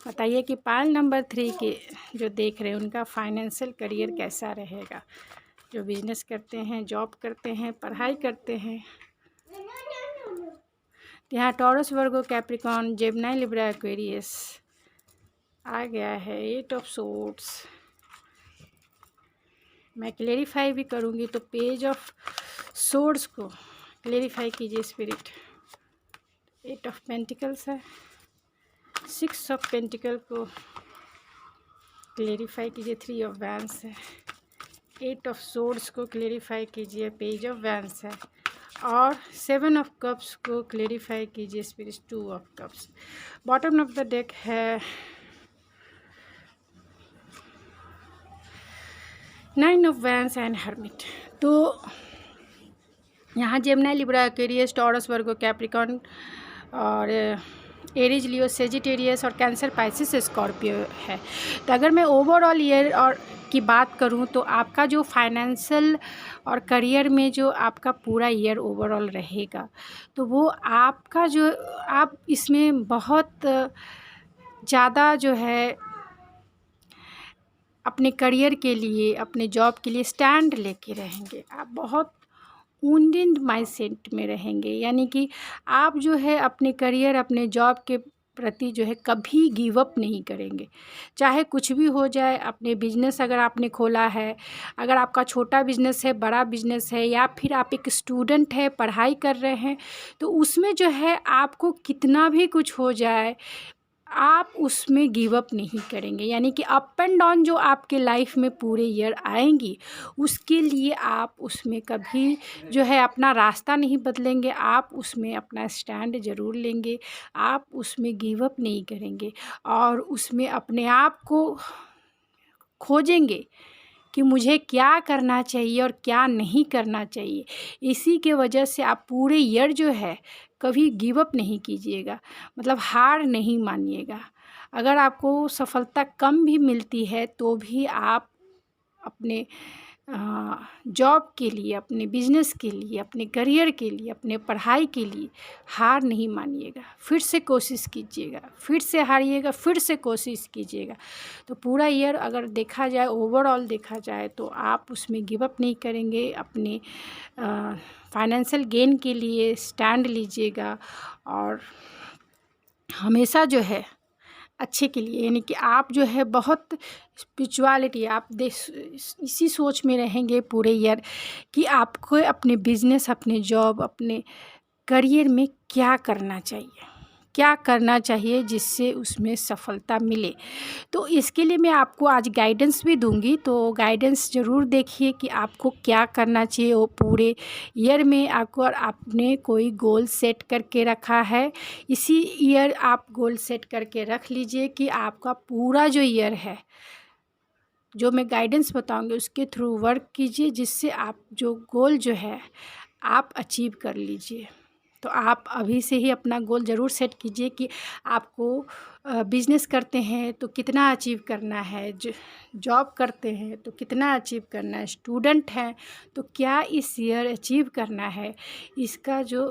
बताइए कि पाइल नंबर 3 के जो देख रहे हैं उनका फाइनेंशियल करियर कैसा रहेगा, जो बिजनेस करते हैं, जॉब करते हैं, पढ़ाई करते हैं। यहाँ टॉरस, वर्गो, कैप्रिकॉर्न, जेमिनी, लिब्रा, एक्वेरियस आ गया है। 8 ऑफ सोर्ड्स मैं क्लेरिफाई भी करूँगी, तो पेज ऑफ सोर्ड्स को क्लेरिफाई कीजिए स्पिरिट। 8 ऑफ पेंटिकल्स है, 6 ऑफ पेंटिकल को क्लेरिफाई कीजिए। 3 ऑफ वैंस है, 8 ऑफ सोर्ड्स को क्लेरिफाई कीजिए, पेज ऑफ वैंस है, और 7 ऑफ कप्स को क्लेरिफाई कीजिए spirit. 2 of cups. Bottom of the deck है 9 ऑफ वैंस एंड हर्मिट। तो यहाँ जेमिनी, लिब्रा, एक्वेरियस, टॉरस, वर्गो, कैप्रिकॉर्न और एरीज, लियो, सेजिटेरियस और कैंसर, पाइसिस, स्कॉर्पियो है। तो अगर मैं ओवरऑल ईयर और की बात करूं तो आपका जो फाइनेंशियल और करियर में जो आपका पूरा ईयर ओवरऑल रहेगा, तो वो आपका जो आप इसमें बहुत ज़्यादा जो है अपने करियर के लिए, अपने जॉब के लिए स्टैंड लेके रहेंगे। आप बहुत वुंडेड माइंडसेट में रहेंगे, यानी कि आप जो है अपने करियर, अपने जॉब के प्रति जो है कभी गिव अप नहीं करेंगे, चाहे कुछ भी हो जाए। अपने बिजनेस अगर आपने खोला है, अगर आपका छोटा बिजनेस है, बड़ा बिजनेस है, या फिर आप एक स्टूडेंट है, पढ़ाई कर रहे हैं, तो उसमें जो है आपको कितना भी कुछ हो जाए आप उसमें गिव अप नहीं करेंगे। यानी कि अप एंड डाउन जो आपके लाइफ में पूरे ईयर आएंगी, उसके लिए आप उसमें कभी जो है अपना रास्ता नहीं बदलेंगे, आप उसमें अपना स्टैंड ज़रूर लेंगे, आप उसमें गिव अप नहीं करेंगे और उसमें अपने आप को खोजेंगे कि मुझे क्या करना चाहिए और क्या नहीं करना चाहिए। इसी के वजह से आप पूरे ईयर जो है कभी गिव अप नहीं कीजिएगा, मतलब हार नहीं मानिएगा। अगर आपको सफलता कम भी मिलती है तो भी आप अपने जॉब के लिए, अपने बिजनेस के लिए, अपने करियर के लिए, अपने पढ़ाई के लिए हार नहीं मानिएगा। फिर से कोशिश कीजिएगा, फिर से हारिएगा, फिर से कोशिश कीजिएगा। तो पूरा ईयर अगर देखा जाए, ओवरऑल देखा जाए, तो आप उसमें गिव अप नहीं करेंगे। अपने फाइनेंशियल गेन के लिए स्टैंड लीजिएगा और हमेशा जो है अच्छे के लिए, यानी कि आप जो है बहुत स्पिरिचुअलिटी, आप इसी सोच में रहेंगे पूरे ईयर कि आपको अपने बिजनेस, अपने जॉब, अपने करियर में क्या करना चाहिए, क्या करना चाहिए जिससे उसमें सफलता मिले। तो इसके लिए मैं आपको आज गाइडेंस भी दूंगी, तो गाइडेंस ज़रूर देखिए कि आपको क्या करना चाहिए वो पूरे ईयर में। आपको आपने कोई गोल सेट करके रखा है, इसी ईयर आप गोल सेट करके रख लीजिए कि आपका पूरा जो ईयर है, जो मैं गाइडेंस बताऊंगी उसके थ्रू वर्क कीजिए, जिससे आप जो गोल जो है आप अचीव कर लीजिए। तो आप अभी से ही अपना गोल ज़रूर सेट कीजिए कि आपको बिज़नेस करते हैं तो कितना अचीव करना है, जॉब करते हैं तो कितना अचीव करना है, स्टूडेंट हैं तो क्या इस ईयर अचीव करना है, इसका जो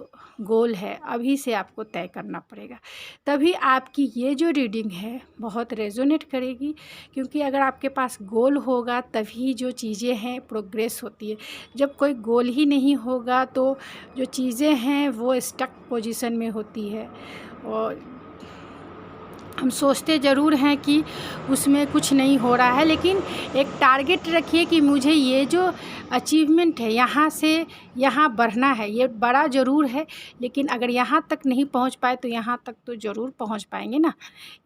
गोल है अभी से आपको तय करना पड़ेगा। तभी आपकी ये जो रीडिंग है बहुत रेजोनेट करेगी, क्योंकि अगर आपके पास गोल होगा तभी जो चीज़ें हैं प्रोग्रेस होती है। जब कोई गोल ही नहीं होगा तो जो चीज़ें हैं वो स्टक पोजीशन में होती है और हम सोचते ज़रूर हैं कि उसमें कुछ नहीं हो रहा है, लेकिन एक टारगेट रखिए कि मुझे ये जो अचीवमेंट है यहाँ से यहाँ बढ़ना है। ये बड़ा ज़रूर है, लेकिन अगर यहाँ तक नहीं पहुँच पाए तो यहाँ तक तो ज़रूर पहुँच पाएंगे ना।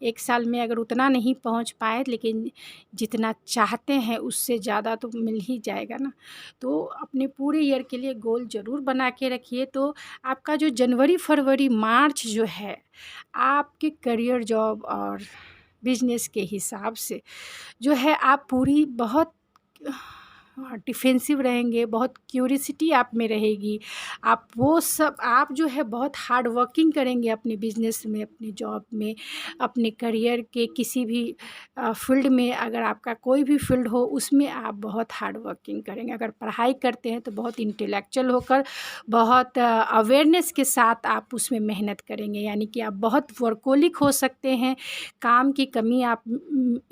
एक साल में अगर उतना नहीं पहुँच पाए, लेकिन जितना चाहते हैं उससे ज़्यादा तो मिल ही जाएगा ना। तो अपने पूरे ईयर के लिए गोल ज़रूर बना के रखिए। तो आपका जो जनवरी, फरवरी, मार्च जो है आपके करियर, जॉब और बिजनेस के हिसाब से जो है आप पूरी बहुत डिफेंसिव रहेंगे, बहुत क्यूरियोसिटी आप में रहेगी। आप वो सब, आप जो है बहुत हार्ड वर्किंग करेंगे अपने बिजनेस में, अपने जॉब में, अपने करियर के किसी भी फील्ड में। अगर आपका कोई भी फील्ड हो उसमें आप बहुत हार्ड वर्किंग करेंगे। अगर पढ़ाई करते हैं तो बहुत इंटेलेक्चुअल होकर, बहुत अवेयरनेस के साथ आप उसमें मेहनत करेंगे, यानी कि आप बहुत वर्कोलिक हो सकते हैं। काम की कमी आप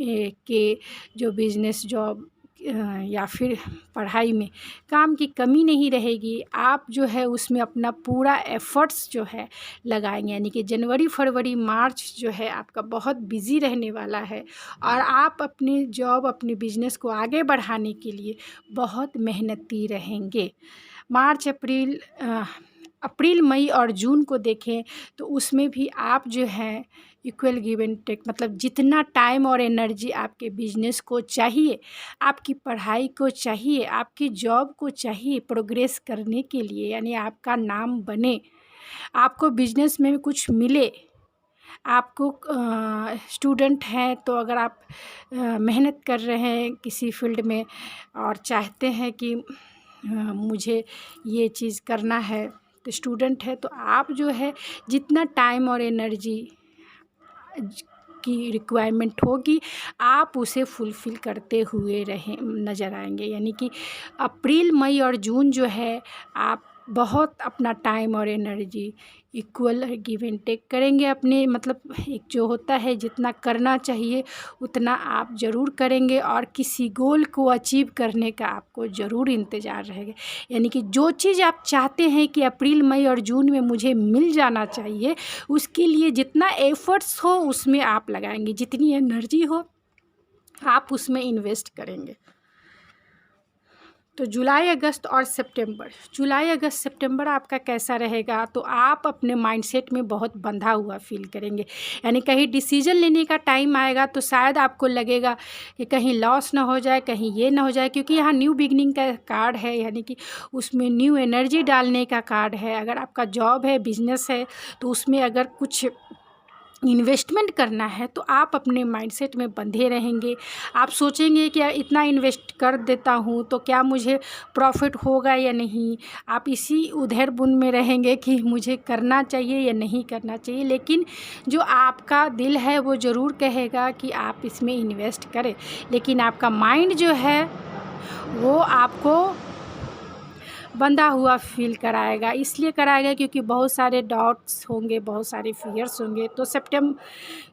के जो बिजनेस, जॉब या फिर पढ़ाई में काम की कमी नहीं रहेगी। आप जो है उसमें अपना पूरा एफ़र्ट्स जो है लगाएंगे, यानी कि जनवरी, फरवरी, मार्च जो है आपका बहुत बिज़ी रहने वाला है और आप अपने जॉब, अपने बिजनेस को आगे बढ़ाने के लिए बहुत मेहनती रहेंगे। मार्च, अप्रैल, मई और जून को देखें तो उसमें भी आप जो है इक्वल गिव एंड टेक, मतलब जितना टाइम और एनर्जी आपके बिजनेस को चाहिए, आपकी पढ़ाई को चाहिए, आपकी जॉब को चाहिए प्रोग्रेस करने के लिए, यानी आपका नाम बने, आपको बिजनेस में कुछ मिले। आपको स्टूडेंट हैं तो अगर आप मेहनत कर रहे हैं किसी फील्ड में और चाहते हैं कि मुझे ये चीज़ करना है, तो स्टूडेंट है तो आप जो है जितना टाइम और एनर्जी की रिक्वायरमेंट होगी आप उसे फुलफ़िल करते हुए रहें नज़र आएंगे। यानी कि अप्रैल, मई और जून जो है आप बहुत अपना टाइम और energy equal give and take करेंगे अपने, मतलब एक जो होता है जितना करना चाहिए उतना आप ज़रूर करेंगे और किसी गोल को अचीव करने का आपको ज़रूर इंतज़ार रहेगा। यानी कि जो चीज़ आप चाहते हैं कि अप्रैल, मई और जून में मुझे मिल जाना चाहिए, उसके लिए जितना एफ़र्ट्स हो उसमें आप लगाएंगे, जितनी एनर्जी हो आप उसमें इन्वेस्ट करेंगे। तो जुलाई, अगस्त और सितंबर, जुलाई, अगस्त, सितंबर आपका कैसा रहेगा? तो आप अपने माइंडसेट में बहुत बंधा हुआ फील करेंगे, यानी कहीं डिसीजन लेने का टाइम आएगा तो शायद आपको लगेगा कि कहीं लॉस ना हो जाए, कहीं ये ना हो जाए, क्योंकि यहाँ न्यू बिगनिंग का कार्ड है, यानी कि उसमें न्यू एनर्जी डालने का कार्ड है। अगर आपका जॉब है, बिजनेस है, तो उसमें अगर कुछ इन्वेस्टमेंट करना है तो आप अपने माइंडसेट में बंधे रहेंगे। आप सोचेंगे कि इतना इन्वेस्ट कर देता हूँ तो क्या मुझे प्रॉफिट होगा या नहीं। आप इसी उधेड़-बुन में रहेंगे कि मुझे करना चाहिए या नहीं करना चाहिए, लेकिन जो आपका दिल है वो ज़रूर कहेगा कि आप इसमें इन्वेस्ट करें, लेकिन आपका माइंड जो है वो आपको बंधा हुआ फील कराएगा। इसलिए कराएगा क्योंकि बहुत सारे डाउट्स होंगे, बहुत सारे फियर्स होंगे। तो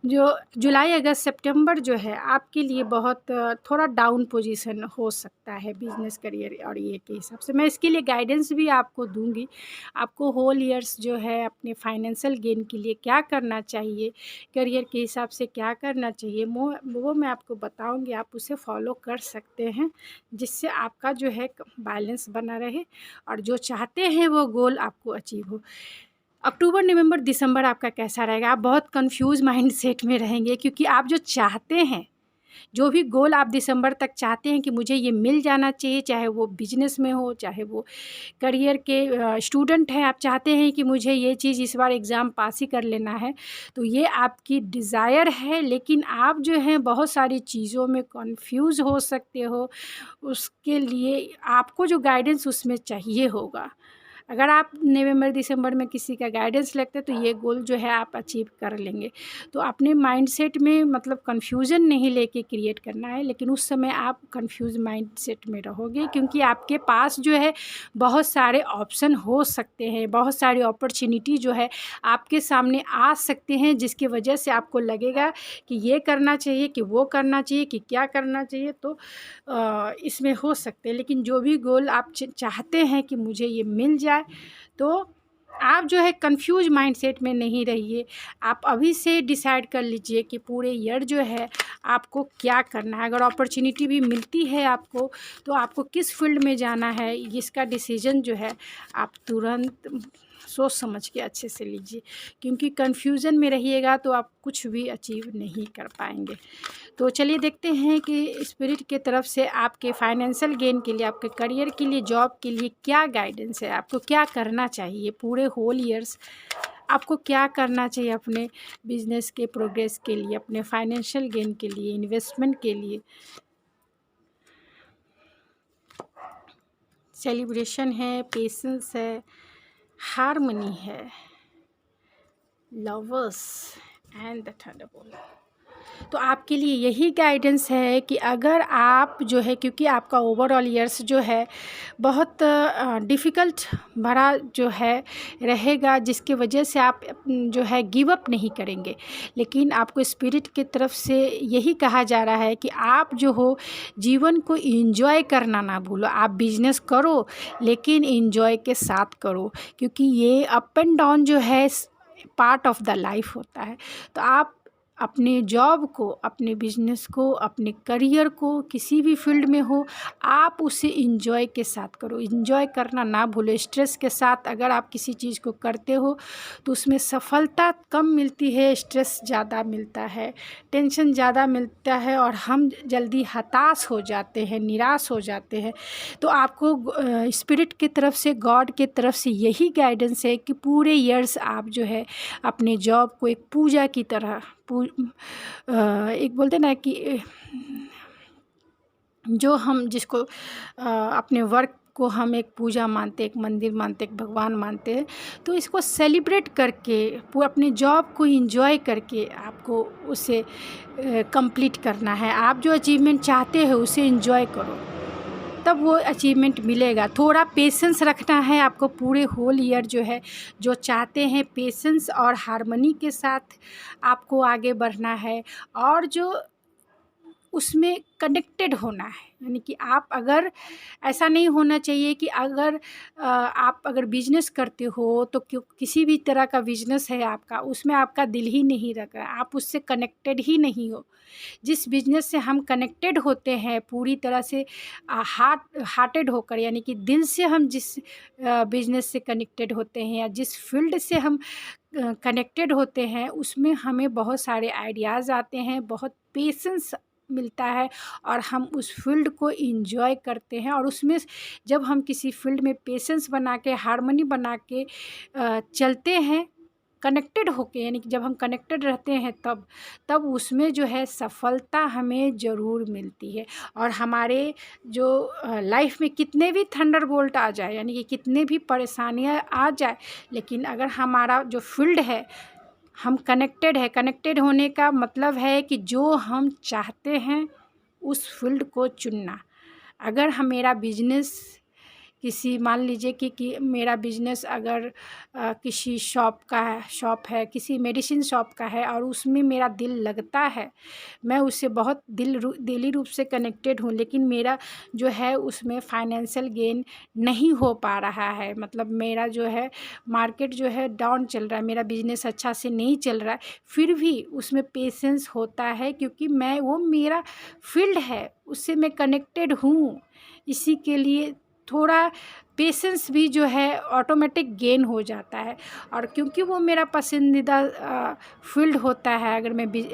जो जुलाई अगस्त सितंबर जो है आपके लिए बहुत थोड़ा डाउन पोजीशन हो सकता है बिजनेस करियर और ये के हिसाब से। मैं इसके लिए गाइडेंस भी आपको दूंगी। आपको होल ईयर्स जो है अपने फाइनेंशियल गेन के लिए क्या करना चाहिए, करियर के हिसाब से क्या करना चाहिए, वो मैं आपको बताऊंगी। आप उसे फॉलो कर सकते हैं, जिससे आपका जो है बैलेंस बना रहे और जो चाहते हैं वो गोल आपको अचीव हो। अक्टूबर, नवंबर, दिसंबर आपका कैसा रहेगा? आप बहुत कंफ्यूज माइंड सेट में रहेंगे, क्योंकि आप जो चाहते हैं, जो भी गोल आप दिसंबर तक चाहते हैं कि मुझे ये मिल जाना चाहिए, चाहे वो बिजनेस में हो, चाहे वो करियर के स्टूडेंट हैं, आप चाहते हैं कि मुझे ये चीज़ इस बार एग्ज़ाम पास ही कर लेना है, तो ये आपकी डिज़ायर है। लेकिन आप जो हैं बहुत सारी चीज़ों में कंफ्यूज हो सकते हो। उसके लिए आपको जो गाइडेंस उसमें चाहिए होगा। अगर आप नवंबर दिसंबर में किसी का गाइडेंस लगता है तो ये गोल जो है आप अचीव कर लेंगे। तो अपने माइंडसेट में मतलब कन्फ्यूज़न नहीं लेके क्रिएट करना है, लेकिन उस समय आप कन्फ्यूज़ माइंडसेट में रहोगे, क्योंकि आपके पास जो है बहुत सारे ऑप्शन हो सकते हैं, बहुत सारी अपॉर्चुनिटी जो है आपके सामने आ सकते हैं, जिसकी वजह से आपको लगेगा कि ये करना चाहिए, कि वो करना चाहिए, कि क्या करना चाहिए। तो इसमें हो सकते हैं। लेकिन जो भी गोल आप चाहते हैं कि मुझे ये मिल जाए, तो आप जो है कंफ्यूज माइंडसेट में नहीं रहिए। आप अभी से डिसाइड कर लीजिए कि पूरे ईयर जो है आपको क्या करना है। अगर अपॉर्चुनिटी भी मिलती है आपको, तो आपको किस फील्ड में जाना है, इसका डिसीजन जो है आप तुरंत सोच समझ के अच्छे से लीजिए, क्योंकि कन्फ्यूज़न में रहिएगा तो आप कुछ भी अचीव नहीं कर पाएंगे। तो चलिए देखते हैं कि स्पिरिट के तरफ से आपके फाइनेंशियल गेन के लिए, आपके करियर के लिए, जॉब के लिए क्या गाइडेंस है, आपको क्या करना चाहिए पूरे होल ईयर्स, आपको क्या करना चाहिए अपने बिजनेस के प्रोग्रेस के लिए, अपने फाइनेंशियल गेन के लिए, इन्वेस्टमेंट के लिए। सेलिब्रेशन है, पेशेंस है, हार्मनी है, लवर्स एंड द थंडरबोल्ट। तो आपके लिए यही गाइडेंस है कि अगर आप जो है, क्योंकि आपका ओवरऑल ईयर्स जो है बहुत डिफ़िकल्ट भरा जो है रहेगा, जिसकी वजह से आप जो है गिव अप नहीं करेंगे। लेकिन आपको स्पिरिट की तरफ से यही कहा जा रहा है कि आप जो हो जीवन को एंजॉय करना ना भूलो। आप बिजनेस करो, लेकिन एंजॉय के साथ करो, क्योंकि ये अप एंड डाउन जो है पार्ट ऑफ द लाइफ होता है। तो आप अपने जॉब को, अपने बिजनेस को, अपने करियर को, किसी भी फील्ड में हो, आप उसे एंजॉय के साथ करो। एंजॉय करना ना भूलो। स्ट्रेस के साथ अगर आप किसी चीज़ को करते हो तो उसमें सफलता कम मिलती है, स्ट्रेस ज़्यादा मिलता है, टेंशन ज़्यादा मिलता है, और हम जल्दी हताश हो जाते हैं, निराश हो जाते हैं। तो आपको स्पिरिट की तरफ से, गॉड की तरफ से यही गाइडेंस है कि पूरे ईयर्स आप जो है अपने जॉब को एक पूजा की तरह, एक बोलते ना कि जो हम जिसको अपने वर्क को हम एक पूजा मानते, एक मंदिर मानते, एक भगवान मानते हैं, तो इसको सेलिब्रेट करके, अपने जॉब को एंजॉय करके आपको उसे कंप्लीट करना है। आप जो अचीवमेंट चाहते हो उसे एंजॉय करो, तब वो अचीवमेंट मिलेगा। थोड़ा पेशेंस रखना है आपको पूरे होल ईयर जो है, जो चाहते हैं पेशेंस और हार्मनी के साथ आपको आगे बढ़ना है, और जो उसमें कनेक्टेड होना है। यानी कि आप अगर, ऐसा नहीं होना चाहिए कि अगर आप अगर बिजनेस करते हो तो किसी भी तरह का बिजनेस है आपका, उसमें आपका दिल ही नहीं लग रहा, आप उससे कनेक्टेड ही नहीं हो। जिस बिजनेस से हम कनेक्टेड होते हैं पूरी तरह से हार्टेड होकर, यानी कि दिल से हम जिस बिजनेस से कनेक्टेड होते हैं या जिस फील्ड से हम कनेक्टेड होते हैं, उसमें हमें बहुत सारे आइडियाज़ आते हैं, बहुत पेशेंस मिलता है, और हम उस फील्ड को एंजॉय करते हैं। और उसमें जब हम किसी फील्ड में पेशेंस बना के, हार्मनी बना के चलते हैं, कनेक्टेड होके, यानी कि जब हम कनेक्टेड रहते हैं तब उसमें जो है सफलता हमें ज़रूर मिलती है। और हमारे जो लाइफ में कितने भी थंडरबोल्ट आ जाए, यानी कि कितने भी परेशानियां आ जाए, लेकिन अगर हमारा जो फील्ड है हम कनेक्टेड है, कनेक्टेड होने का मतलब है कि जो हम चाहते हैं उस फील्ड को चुनना। अगर हम मेरा बिजनेस किसी मान लीजिए कि मेरा बिजनेस अगर किसी शॉप है, किसी मेडिसिन शॉप का है और उसमें मेरा दिल लगता है, मैं उससे बहुत दिली रूप से कनेक्टेड हूँ, लेकिन मेरा जो है उसमें फाइनेंशियल गेन नहीं हो पा रहा है, मतलब मेरा जो है मार्केट जो है डाउन चल रहा है, मेरा बिजनेस अच्छा से नहीं चल रहा है, फिर भी उसमें पेशेंस होता है, क्योंकि वो मेरा फील्ड है, उससे मैं कनेक्टेड हूँ। इसी के लिए थोड़ा पेशेंस भी जो है ऑटोमेटिक गेन हो जाता है। और क्योंकि वो मेरा पसंदीदा फील्ड होता है,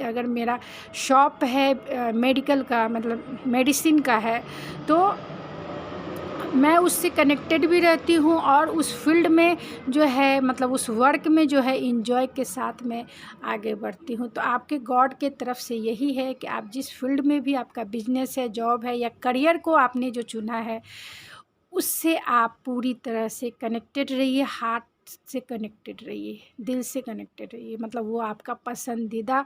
अगर मेरा शॉप है मेडिकल का, मतलब मेडिसिन का है, तो मैं उससे कनेक्टेड भी रहती हूँ और उस फील्ड में जो है, मतलब उस वर्क में जो है एंजॉय के साथ मैं आगे बढ़ती हूँ। तो आपके गॉड के तरफ से यही है कि आप जिस फील्ड में भी आपका बिजनेस है, जॉब है या करियर को आपने जो चुना है, उससे आप पूरी तरह से कनेक्टेड रहिए, हार्ट से कनेक्टेड रहिए, दिल से कनेक्टेड रहिए, मतलब वो आपका पसंदीदा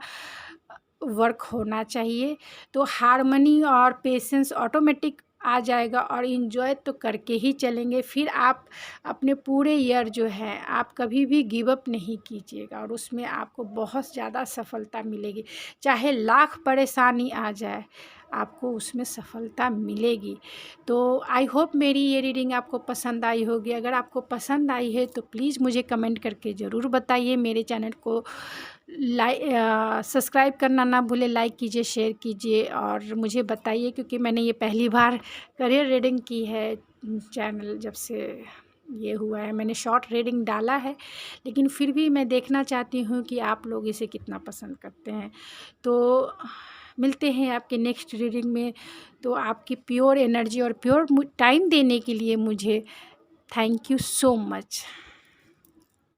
वर्क होना चाहिए। तो हार्मनी और पेशेंस ऑटोमेटिक आ जाएगा और इन्जॉय तो करके ही चलेंगे। फिर आप अपने पूरे ईयर जो है आप कभी भी गिव अप नहीं कीजिएगा और उसमें आपको बहुत ज़्यादा सफलता मिलेगी। चाहे लाख परेशानी आ जाए, आपको उसमें सफलता मिलेगी। तो आई होप मेरी ये रीडिंग आपको पसंद आई होगी। अगर आपको पसंद आई है तो प्लीज़ मुझे कमेंट करके ज़रूर बताइए। मेरे चैनल को सब्सक्राइब करना ना भूलें, लाइक कीजिए, शेयर कीजिए और मुझे बताइए, क्योंकि मैंने ये पहली बार करियर रीडिंग की है। चैनल जब से ये हुआ है, मैंने शॉर्ट रीडिंग डाला है, लेकिन फिर भी मैं देखना चाहती हूँ कि आप लोग इसे कितना पसंद करते हैं। तो मिलते हैं आपके नेक्स्ट रीडिंग में। तो आपकी प्योर एनर्जी और प्योर टाइम देने के लिए मुझे थैंक यू सो मच।